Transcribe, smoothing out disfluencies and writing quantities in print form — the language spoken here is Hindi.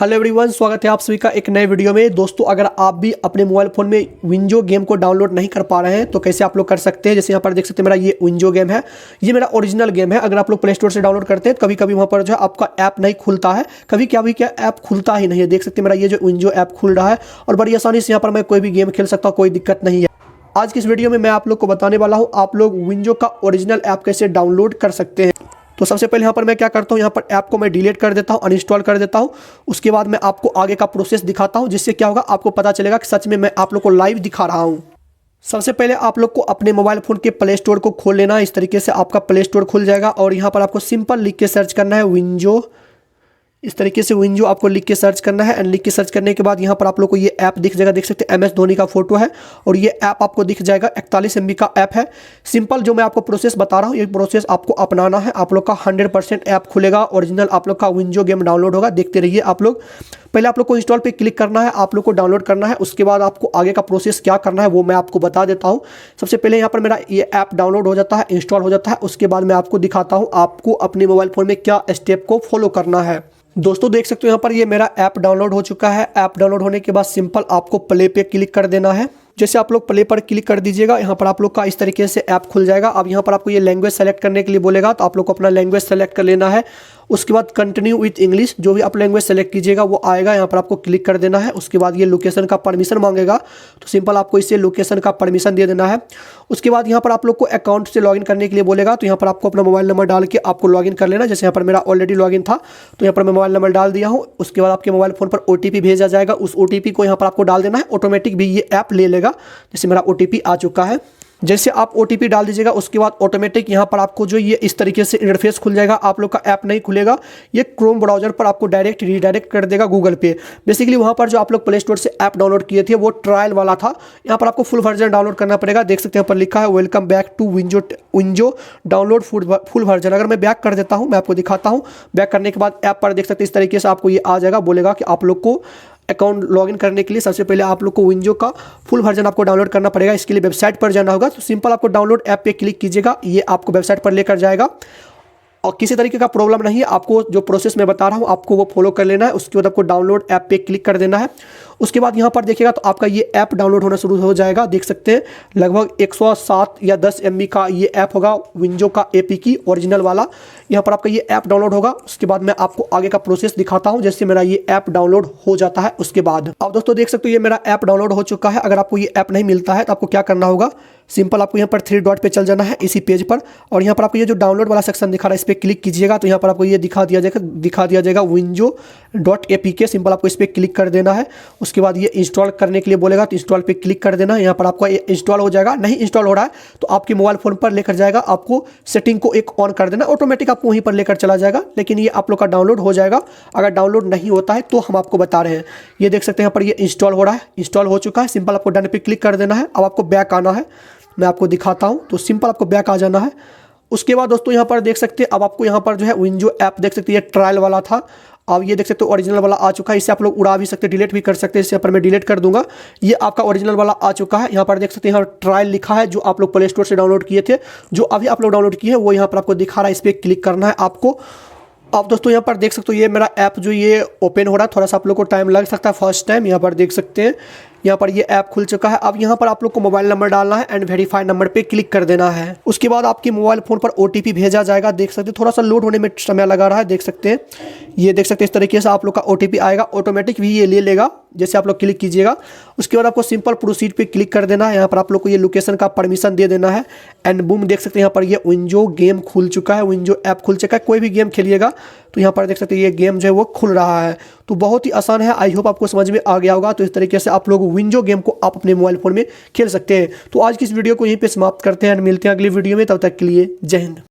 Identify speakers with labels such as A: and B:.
A: हेलो एवरीवन, स्वागत है आप सभी का एक नए वीडियो में। दोस्तों, अगर आप भी अपने मोबाइल फ़ोन में विंजो गेम को डाउनलोड नहीं कर पा रहे हैं तो कैसे आप लोग कर सकते हैं। जैसे यहाँ पर देख सकते हैं मेरा ये विंजो गेम है, ये मेरा ओरिजिनल गेम है। अगर आप लोग प्ले स्टोर से डाउनलोड करते हैं तो कभी कभी वहाँ पर जो है आपका ऐप नहीं खुलता है, कभी क्या ऐप खुलता ही नहीं है। देख सकते हैं मेरा ये जो विंजो ऐप खुल रहा है और बड़ी आसानी से यहाँ पर मैं कोई भी गेम खेल सकता हूँ, कोई दिक्कत नहीं है। आज की इस वीडियो में मैं आप लोग को बताने वाला हूँ आप लोग विंजो का ओरिजिनल ऐप कैसे डाउनलोड कर सकते हैं। तो सबसे पहले यहाँ पर मैं क्या करता हूँ, यहाँ पर ऐप को मैं डिलीट कर देता हूँ, अनइंस्टॉल कर देता हूँ। उसके बाद मैं आपको आगे का प्रोसेस दिखाता हूँ, जिससे क्या होगा आपको पता चलेगा कि सच में मैं आप लोग को लाइव दिखा रहा हूँ। सबसे पहले आप लोग को अपने मोबाइल फ़ोन के प्ले स्टोर को खोल लेना। इस तरीके से आपका प्ले स्टोर खुल जाएगा और यहाँ पर आपको सिंपल लिख के सर्च करना है विंजो। इस तरीके से विंजो आपको लिख के सर्च करना है। एंड लिख के सर्च करने के बाद यहाँ पर आप लोग को ये ऐप दिख जाएगा। देख सकते हैं MS धोनी का फोटो है और ये ऐप आपको दिख जाएगा। 41 MB का ऐप है। सिंपल जो मैं आपको प्रोसेस बता रहा हूँ, ये प्रोसेस आपको अपनाना है। आप लोग का 100% ऐप खुलेगा, ओरिजिनल आप लोग का विंजो गेम डाउनलोड होगा। देखते रहिए आप लोग। पहले आप लोग को इंस्टॉल पे क्लिक करना है, आप लोग को डाउनलोड करना है। उसके बाद आपको आगे का प्रोसेस क्या करना है वो मैं आपको बता देता हूँ। सबसे पहले यहाँ पर मेरा ये ऐप डाउनलोड हो जाता है, इंस्टॉल हो जाता है। उसके बाद मैं आपको दिखाता हूँ आपको अपने मोबाइल फ़ोन में क्या स्टेप को फॉलो करना है। दोस्तों देख सकते हो यहाँ पर ये मेरा ऐप डाउनलोड हो चुका है। ऐप डाउनलोड होने के बाद सिंपल आपको प्ले पे क्लिक कर देना है। जैसे आप लोग प्ले पर क्लिक कर दीजिएगा, यहाँ पर आप लोग का इस तरीके से ऐप खुल जाएगा। अब यहाँ पर आपको ये लैंग्वेज सेलेक्ट करने के लिए बोलेगा, तो आप लोग को अपना लैंग्वेज सेलेक्ट कर लेना है। उसके बाद कंटिन्यू विथ इंग्लिश, जो भी आप लैंग्वेज सेलेक्ट कीजिएगा वो आएगा। यहाँ पर आपको क्लिक कर देना है। उसके बाद ये लोकेशन का परमिशन मांगेगा, तो सिंपल आपको इसे लोकेशन का परमिशन दे देना है। उसके बाद यहाँ पर आप लोग को अकाउंट से लॉगिन करने के लिए बोलेगा, तो यहाँ पर आपको अपना मोबाइल नंबर डाल के आपको लॉगिन कर लेना। जैसे यहाँ पर मेरा ऑलरेडी लॉगिन था, तो यहाँ पर मैं मोबाइल नंबर डाल दिया हूँ। उसके बाद आपके मोबाइल फ़ोन पर OTP भेजा जाएगा, उस OTP को यहाँ पर आपको डाल देना है। ऑटोमेटिक भी ये ऐप ले लेगा। जैसे मेरा OTP आ चुका है, जैसे आप OTP डाल दीजिएगा उसके बाद ऑटोमेटिक यहाँ पर आपको जो ये इस तरीके से इंटरफेस खुल जाएगा। आप लोग का ऐप नहीं खुलेगा, ये क्रोम ब्राउजर पर आपको डायरेक्ट रीडायरेक्ट कर देगा गूगल पे। बेसिकली वहाँ पर जो आप लोग प्ले स्टोर से ऐप डाउनलोड किए थे वो ट्रायल वाला था। यहाँ पर आपको फुल वर्जन डाउनलोड करना पड़ेगा। देख सकते हैं यहाँ पर लिखा है welcome back to WinZO download full version. अगर मैं बैक कर देता हूँ, मैं आपको दिखाता हूँ। बैक करने के बाद ऐप पर देख सकते हैं इस तरीके से आपको ये आ जाएगा। बोलेगा कि आप लोग को अकाउंट लॉगिन करने के लिए सबसे पहले आप लोग को विंजो का फुल वर्जन आपको डाउनलोड करना पड़ेगा। इसके लिए वेबसाइट पर जाना होगा। तो सिंपल आपको डाउनलोड ऐप पे क्लिक कीजिएगा, ये आपको वेबसाइट पर लेकर जाएगा। और किसी तरीके का प्रॉब्लम नहीं है, आपको जो प्रोसेस मैं बता रहा हूँ आपको वो फॉलो कर लेना है। उसके बाद आपको डाउनलोड ऐप पे क्लिक कर देना है। उसके बाद यहाँ पर देखिएगा तो आपका ये ऐप डाउनलोड होना शुरू हो जाएगा। देख सकते हैं लगभग 107 या 10 MB का ये ऐप होगा, विंजो का APK ओरिजिनल वाला। यहाँ पर आपका ये ऐप डाउनलोड होगा। उसके बाद मैं आपको आगे का प्रोसेस दिखाता हूँ, जैसे मेरा ये ऐप डाउनलोड हो जाता है। उसके बाद अब दोस्तों देख सकते हो ये मेरा ऐप डाउनलोड हो चुका है। अगर आपको ये ऐप नहीं मिलता है तो आपको क्या करना होगा, सिंपल आपको यहाँ पर 3 डॉट पे चल जाना है इसी पेज पर। और यहाँ पर आपको ये जो डाउनलोड वाला सेक्शन दिखा रहा है इस पर क्लिक कीजिएगा, तो यहाँ पर आपको ये दिखा दिया जाएगा winjo.apk। सिंपल आपको इस पर क्लिक कर देना है। उसके बाद ये इंस्टॉल करने के लिए बोलेगा, तो इंस्टॉल पे क्लिक कर देना है। यहाँ पर आपका ये इंस्टॉल हो जाएगा। नहीं इंस्टॉल हो रहा है तो आपके मोबाइल फ़ोन पर लेकर जाएगा, आपको सेटिंग को एक ऑन कर देना, ऑटोमेटिक आपको वहीं पर लेकर चला जाएगा। लेकिन ये आप लोग का डाउनलोड हो जाएगा। अगर डाउनलोड नहीं होता है तो हम आपको बता रहे हैं। ये देख सकते हैं यहाँ पर ये इंस्टॉल हो रहा है, इंस्टॉल हो चुका है। सिंपल आपको डन पे क्लिक कर देना है। अब आपको बैक आना है, मैं आपको दिखाता हूं। तो सिंपल आपको बैक आ जाना है। उसके बाद दोस्तों यहाँ पर देख सकते हैं अब आपको यहाँ पर जो है विंजो ऐप देख सकते हैं, ये ट्रायल वाला था। अब ये देख सकते हो ओरिजिनल वाला आ चुका है। इसे आप लोग उड़ा भी सकते हैं, डिलीट भी कर सकते हैं। इसे यहाँ पर मैं डिलीट कर दूंगा। ये आपका ओरिजिनल वाला आ चुका है। यहाँ पर देख सकते हैं यहाँ ट्रायल लिखा है, जो आप लोग प्ले स्टोर से डाउनलोड किए थे, जो अभी आप लोग डाउनलोड किए हैं वो यहाँ पर आपको दिखा रहा है। इस पर क्लिक करना है आपको। अब दोस्तों यहाँ पर देख सकते हो ये मेरा ऐप जो ये ओपन हो रहा है, थोड़ा सा आप लोग को टाइम लग सकता है फर्स्ट टाइम। यहाँ पर देख सकते हैं यहाँ पर ये ऐप खुल चुका है। अब यहाँ पर आप लोग को मोबाइल नंबर डालना है एंड वेरीफाई नंबर पे क्लिक कर देना है। उसके बाद आपके मोबाइल फ़ोन पर OTP भेजा जाएगा। देख सकते हैं थोड़ा सा लोड होने में समय लगा रहा है। देख सकते हैं ये देख सकते हैं इस तरीके से आप लोग का OTP आएगा, ऑटोमेटिक भी ये ले लेगा। जैसे आप लोग क्लिक कीजिएगा उसके बाद आपको सिंपल प्रोसीड पे क्लिक कर देना है। यहाँ पर आप लोग को ये लोकेशन का परमिशन दे देना है। एंड बूम देख सकते हैं यहाँ पर ये विंजो गेम खुल चुका है, विंजो ऐप खुल चुका है। कोई भी गेम खेलिएगा तो यहाँ पर देख सकते हैं ये गेम जो है वो खुल रहा है। तो बहुत ही आसान है। आई होप आपको समझ में आ गया होगा। तो इस तरीके से आप लोग विंजो गेम को आप अपने मोबाइल फ़ोन में खेल सकते हैं। तो आज की इस वीडियो को यहीं पे समाप्त करते हैं एंड मिलते हैं अगली वीडियो में। तब तक के लिए जय हिंद।